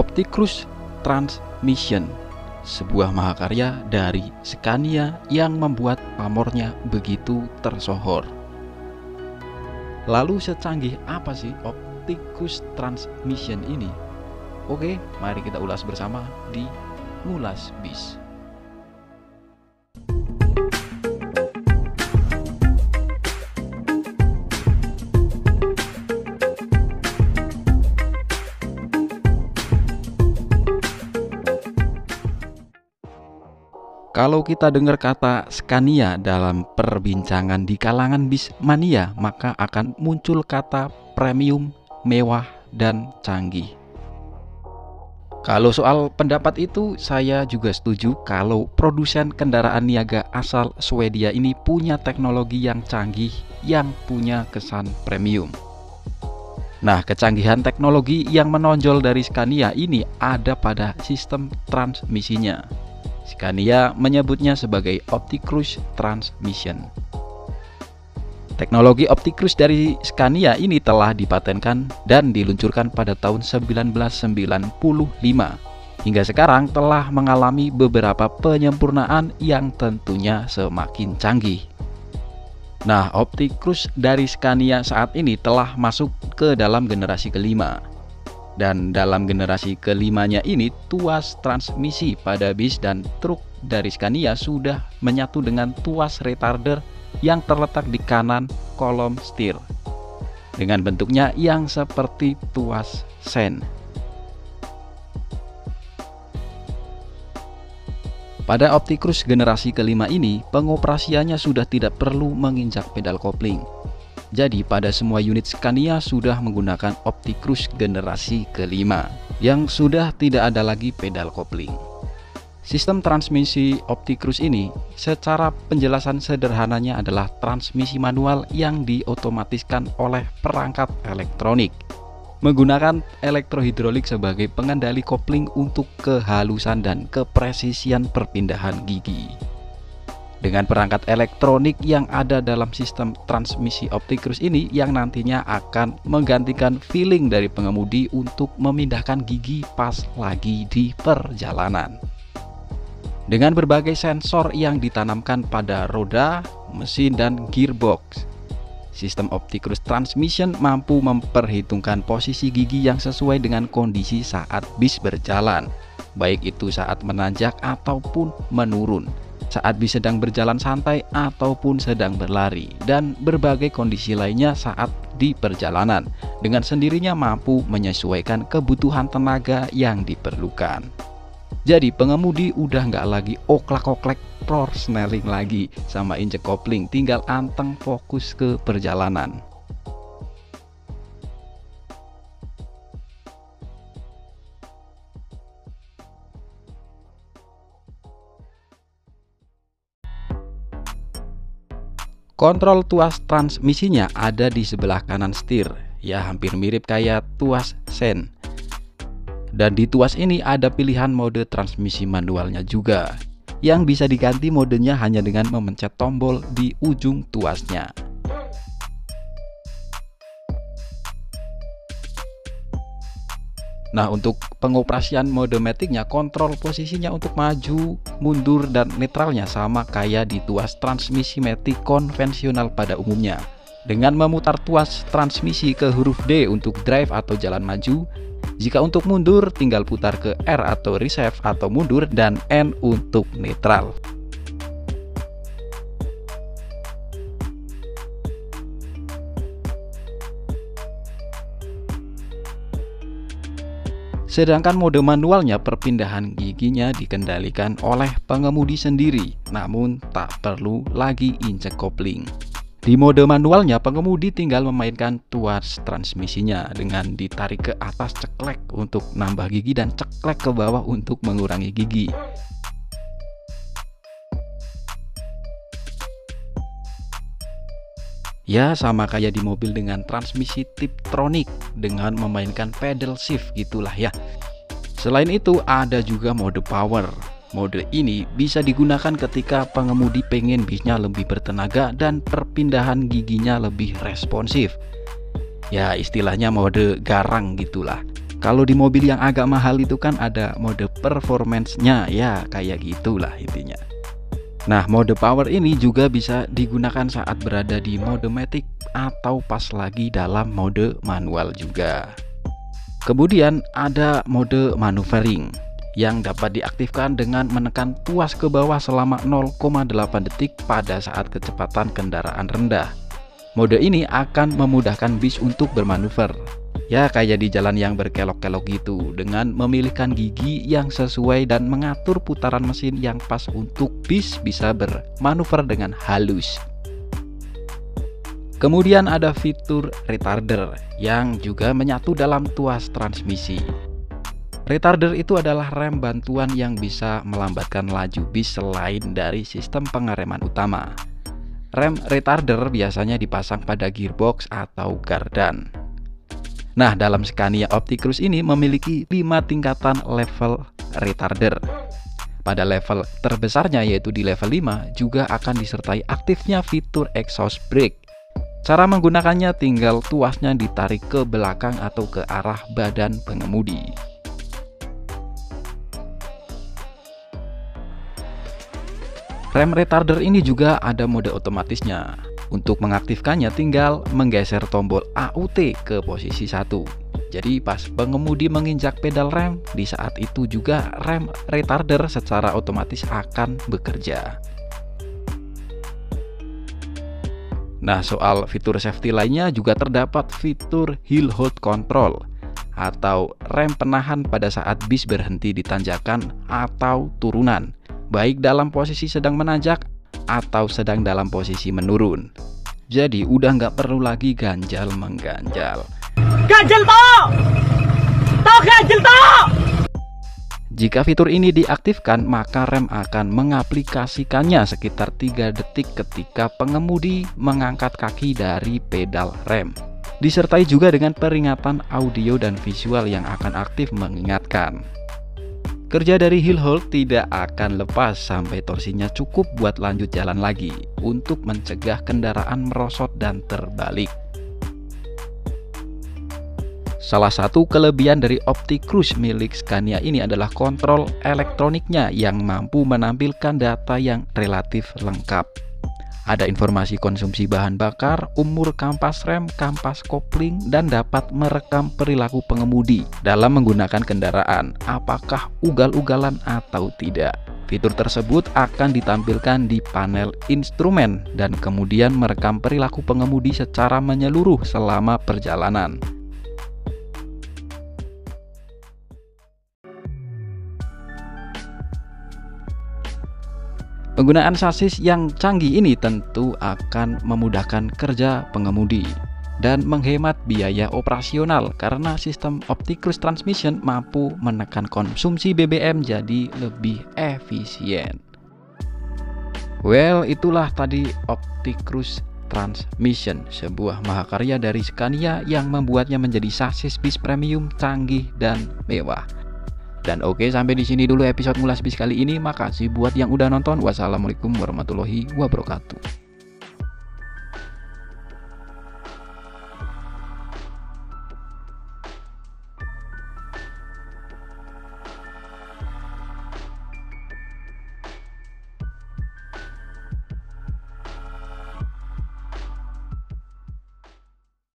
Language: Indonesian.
Opticruise Transmission, sebuah mahakarya dari Scania yang membuat pamornya begitu tersohor. Lalu secanggih apa sih Opticruise Transmission ini? Oke, mari kita ulas bersama di Ngulas Bis. Kalau kita dengar kata Scania dalam perbincangan di kalangan bis mania, maka akan muncul kata premium, mewah, dan canggih. Kalau soal pendapat itu, saya juga setuju kalau produsen kendaraan niaga asal Swedia ini punya teknologi yang canggih, yang punya kesan premium. Nah, kecanggihan teknologi yang menonjol dari Scania ini ada pada sistem transmisinya. Scania menyebutnya sebagai Opticruise Transmission. Teknologi Opticruise dari Scania ini telah dipatenkan dan diluncurkan pada tahun 1995. Hingga sekarang telah mengalami beberapa penyempurnaan yang tentunya semakin canggih. Nah, Opticruise dari Scania saat ini telah masuk ke dalam generasi kelima. Dan dalam generasi kelimanya ini, tuas transmisi pada bis dan truk dari Scania sudah menyatu dengan tuas retarder yang terletak di kanan kolom setir dengan bentuknya yang seperti tuas sen. Pada Opticruise generasi kelima ini, pengoperasiannya sudah tidak perlu menginjak pedal kopling. Jadi pada semua unit Scania sudah menggunakan Opticruise generasi kelima yang sudah tidak ada lagi pedal kopling. Sistem transmisi Opticruise ini secara penjelasan sederhananya adalah transmisi manual yang diotomatiskan oleh perangkat elektronik, menggunakan elektrohidrolik sebagai pengendali kopling untuk kehalusan dan kepresisian perpindahan gigi. Dengan perangkat elektronik yang ada dalam sistem transmisi Opticruise ini yang nantinya akan menggantikan feeling dari pengemudi untuk memindahkan gigi pas lagi di perjalanan. Dengan berbagai sensor yang ditanamkan pada roda, mesin, dan gearbox, sistem Opticruise Transmission mampu memperhitungkan posisi gigi yang sesuai dengan kondisi saat bis berjalan, baik itu saat menanjak ataupun menurun, saat bis sedang berjalan santai ataupun sedang berlari, dan berbagai kondisi lainnya saat di perjalanan. Dengan sendirinya mampu menyesuaikan kebutuhan tenaga yang diperlukan. Jadi pengemudi udah nggak lagi oklak-oklek snelling lagi sama injek kopling, tinggal anteng fokus ke perjalanan. Kontrol tuas transmisinya ada di sebelah kanan setir, ya hampir mirip kayak tuas sen. Dan di tuas ini ada pilihan mode transmisi manualnya juga, yang bisa diganti modenya hanya dengan memencet tombol di ujung tuasnya. Nah, untuk pengoperasian mode maticnya, kontrol posisinya untuk maju, mundur, dan netralnya sama kayak di tuas transmisi matic konvensional pada umumnya. Dengan memutar tuas transmisi ke huruf D untuk drive atau jalan maju, jika untuk mundur tinggal putar ke R atau reserve atau mundur, dan N untuk netral. Sedangkan mode manualnya, perpindahan giginya dikendalikan oleh pengemudi sendiri, namun tak perlu lagi injek kopling. Di mode manualnya, pengemudi tinggal memainkan tuas transmisinya dengan ditarik ke atas ceklek untuk nambah gigi dan ceklek ke bawah untuk mengurangi gigi. Ya, sama kayak di mobil dengan transmisi Tiptronic dengan memainkan pedal shift gitulah ya. Selain itu ada juga mode power. Mode ini bisa digunakan ketika pengemudi pengen bisnya lebih bertenaga dan perpindahan giginya lebih responsif. Ya, istilahnya mode garang gitulah. Kalau di mobil yang agak mahal itu kan ada mode performance-nya, ya kayak gitulah intinya. Nah, mode power ini juga bisa digunakan saat berada di mode matic atau pas lagi dalam mode manual juga. Kemudian ada mode maneuvering yang dapat diaktifkan dengan menekan tuas ke bawah selama 0,8 detik pada saat kecepatan kendaraan rendah. Mode ini akan memudahkan bis untuk bermanuver, ya kayak di jalan yang berkelok-kelok gitu, dengan memilihkan gigi yang sesuai dan mengatur putaran mesin yang pas untuk bis bisa bermanuver dengan halus. Kemudian ada fitur retarder yang juga menyatu dalam tuas transmisi. Retarder itu adalah rem bantuan yang bisa melambatkan laju bis selain dari sistem pengereman utama. Rem retarder biasanya dipasang pada gearbox atau gardan. Nah, dalam Scania OptiCruise ini memiliki 5 tingkatan level retarder. Pada level terbesarnya yaitu di level 5 juga akan disertai aktifnya fitur exhaust brake. Cara menggunakannya tinggal tuasnya ditarik ke belakang atau ke arah badan pengemudi. Rem retarder ini juga ada mode otomatisnya. Untuk mengaktifkannya tinggal menggeser tombol AUT ke posisi 1. Jadi pas pengemudi menginjak pedal rem, di saat itu juga rem retarder secara otomatis akan bekerja. Nah, soal fitur safety lainnya juga terdapat fitur hill hold control atau rem penahan pada saat bis berhenti di tanjakan atau turunan, baik dalam posisi sedang menanjak atau sedang dalam posisi menurun. Jadi udah nggak perlu lagi ganjal mengganjal. Ganjal toh! Toh ganjal toh! Jika fitur ini diaktifkan, maka rem akan mengaplikasikannya sekitar 3 detik ketika pengemudi mengangkat kaki dari pedal rem. Disertai juga dengan peringatan audio dan visual yang akan aktif mengingatkan. Kerja dari hill hold tidak akan lepas sampai torsinya cukup buat lanjut jalan lagi untuk mencegah kendaraan merosot dan terbalik. Salah satu kelebihan dari OptiCruise milik Scania ini adalah kontrol elektroniknya yang mampu menampilkan data yang relatif lengkap. Ada informasi konsumsi bahan bakar, umur kampas rem, kampas kopling, dan dapat merekam perilaku pengemudi dalam menggunakan kendaraan, apakah ugal-ugalan atau tidak. Fitur tersebut akan ditampilkan di panel instrumen dan kemudian merekam perilaku pengemudi secara menyeluruh selama perjalanan. Penggunaan sasis yang canggih ini tentu akan memudahkan kerja pengemudi dan menghemat biaya operasional karena sistem OptiCruise Transmission mampu menekan konsumsi BBM jadi lebih efisien. Well, itulah tadi OptiCruise Transmission, sebuah mahakarya dari Scania yang membuatnya menjadi sasis bis premium canggih dan mewah. Dan oke, sampai di sini dulu episode ngulas bis kali ini. Makasih buat yang udah nonton. Wassalamualaikum warahmatullahi wabarakatuh.